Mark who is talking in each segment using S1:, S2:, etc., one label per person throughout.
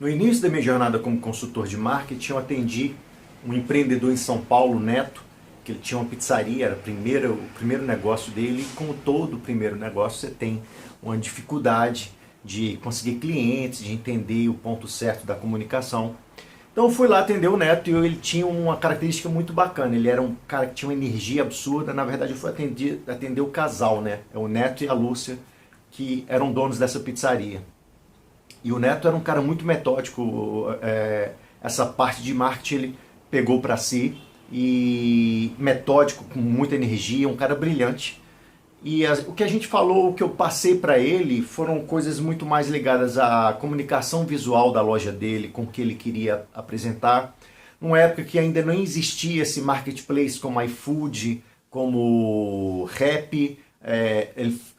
S1: No início da minha jornada como consultor de marketing, eu atendi um empreendedor em São Paulo, Neto, que ele tinha uma pizzaria, era o primeiro negócio dele, e como todo primeiro negócio, você tem uma dificuldade de conseguir clientes, de entender o ponto certo da comunicação. Então eu fui lá atender o Neto e ele tinha uma característica muito bacana, ele era um cara que tinha uma energia absurda. Na verdade eu fui atender o casal, né? É o Neto e a Lúcia, que eram donos dessa pizzaria. E o Neto era um cara muito metódico, essa parte de marketing ele pegou para si, e metódico, com muita energia, um cara brilhante. E o que a gente falou, o que eu passei para ele, foram coisas muito mais ligadas à comunicação visual da loja dele, com o que ele queria apresentar. Numa época que ainda não existia esse marketplace como iFood, como Rap,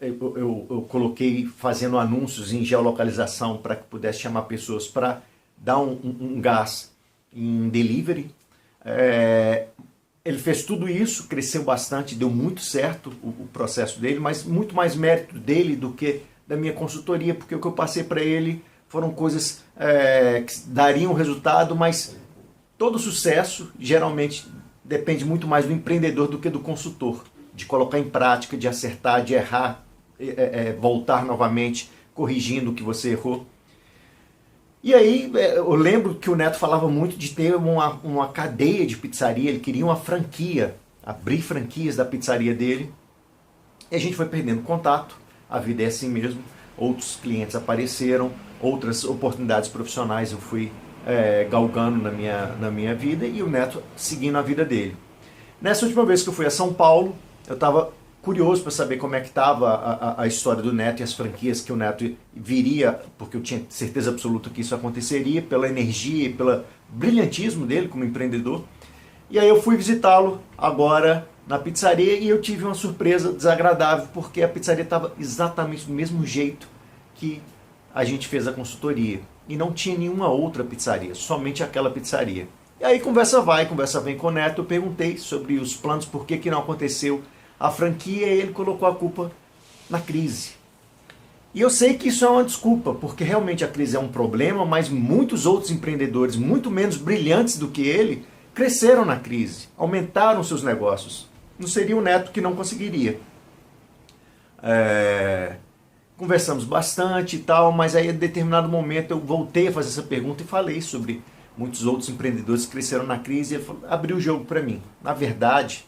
S1: eu coloquei fazendo anúncios em geolocalização para que pudesse chamar pessoas para dar um gás em delivery. Ele fez tudo isso, cresceu bastante, deu muito certo o processo dele, mas muito mais mérito dele do que da minha consultoria, porque o que eu passei para ele foram coisas que dariam resultado, mas todo sucesso geralmente depende muito mais do empreendedor do que do consultor, de colocar em prática, de acertar, de errar, voltar novamente, corrigindo o que você errou. E aí eu lembro que o Neto falava muito de ter uma cadeia de pizzaria, ele queria uma franquia, abrir franquias da pizzaria dele. E a gente foi perdendo contato, a vida é assim mesmo, outros clientes apareceram, outras oportunidades profissionais eu fui galgando na minha vida, e o Neto seguindo a vida dele. Nessa última vez que eu fui a São Paulo, eu estava curioso para saber como é que estava a história do Neto e as franquias que o Neto viria, porque eu tinha certeza absoluta que isso aconteceria, pela energia e pelo brilhantismo dele como empreendedor. E aí eu fui visitá-lo agora na pizzaria e eu tive uma surpresa desagradável, porque a pizzaria estava exatamente do mesmo jeito que a gente fez a consultoria. E não tinha nenhuma outra pizzaria, somente aquela pizzaria. E aí conversa vai, conversa vem com o Neto, eu perguntei sobre os planos, por que não aconteceu a franquia, e ele colocou a culpa na crise. E eu sei que isso é uma desculpa, porque realmente a crise é um problema, mas muitos outros empreendedores, muito menos brilhantes do que ele, cresceram na crise, aumentaram seus negócios. Não seria o Neto que não conseguiria. Conversamos bastante e tal, mas aí em determinado momento eu voltei a fazer essa pergunta e falei sobre muitos outros empreendedores que cresceram na crise, e ele abriu o jogo para mim. Na verdade,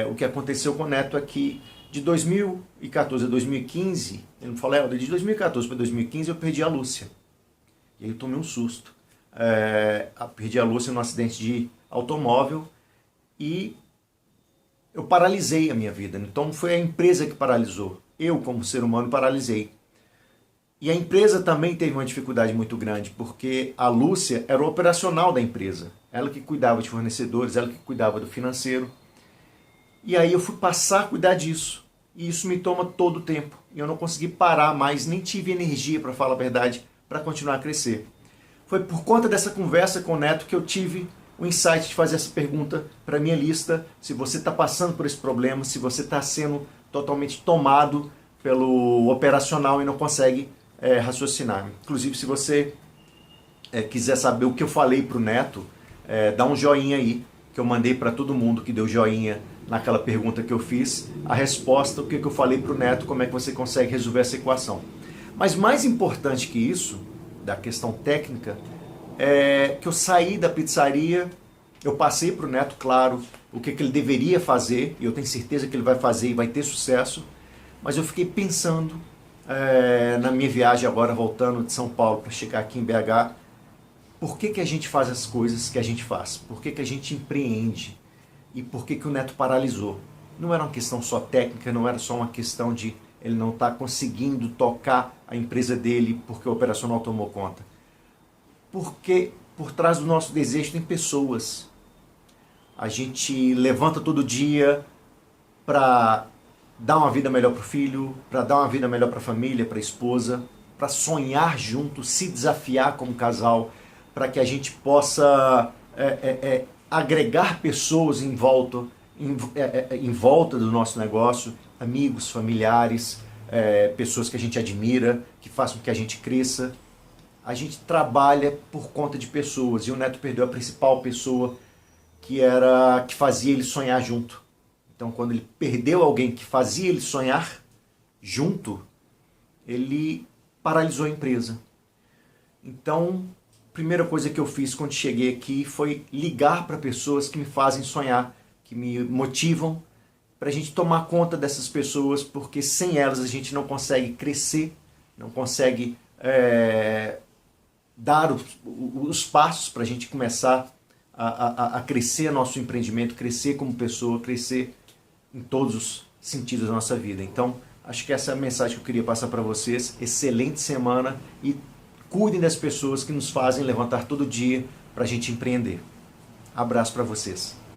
S1: o que aconteceu com o Neto é que de 2014 a 2015, ele me falou, de 2014 para 2015 eu perdi a Lúcia. E aí eu tomei um susto. Perdi a Lúcia num acidente de automóvel e eu paralisei a minha vida. Então foi a empresa que paralisou. Eu, como ser humano, paralisei. E a empresa também teve uma dificuldade muito grande, porque a Lúcia era o operacional da empresa. Ela que cuidava de fornecedores, ela que cuidava do financeiro. E aí eu fui passar a cuidar disso. E isso me toma todo o tempo. E eu não consegui parar mais, nem tive energia, para falar a verdade, para continuar a crescer. Foi por conta dessa conversa com o Neto que eu tive o insight de fazer essa pergunta para a minha lista. Se você está passando por esse problema, se você está sendo totalmente tomado pelo operacional e não consegue raciocinar. Inclusive, se você quiser saber o que eu falei para o Neto, dá um joinha aí, que eu mandei para todo mundo que deu joinha naquela pergunta que eu fiz, a resposta, o que eu falei para o Neto, como é que você consegue resolver essa equação. Mas mais importante que isso, da questão técnica, é que eu saí da pizzaria, eu passei para o Neto, claro, o que ele deveria fazer, e eu tenho certeza que ele vai fazer e vai ter sucesso, mas eu fiquei pensando na minha viagem agora, voltando de São Paulo para chegar aqui em BH, por que a gente faz as coisas que a gente faz? Por que a gente empreende? E por que o Neto paralisou? Não era uma questão só técnica, não era só uma questão de ele não estar conseguindo tocar a empresa dele porque o operacional tomou conta. Porque por trás do nosso desejo tem pessoas. A gente levanta todo dia para dar uma vida melhor para o filho, para dar uma vida melhor para a família, para a esposa, para sonhar junto, se desafiar como casal, para que a gente possa agregar pessoas em volta do nosso negócio, amigos, familiares, pessoas que a gente admira, que façam com que a gente cresça. a gente trabalha por conta de pessoas, e o Neto perdeu a principal pessoa que fazia ele sonhar junto. Então, quando ele perdeu alguém que fazia ele sonhar junto, ele paralisou a empresa. Então, a primeira coisa que eu fiz quando cheguei aqui foi ligar para pessoas que me fazem sonhar, que me motivam, para a gente tomar conta dessas pessoas, porque sem elas a gente não consegue crescer, não consegue dar os passos para a gente começar a crescer nosso empreendimento, crescer como pessoa, crescer em todos os sentidos da nossa vida. Então, acho que essa é a mensagem que eu queria passar para vocês. Excelente semana e cuidem das pessoas que nos fazem levantar todo dia para a gente empreender. Abraço para vocês.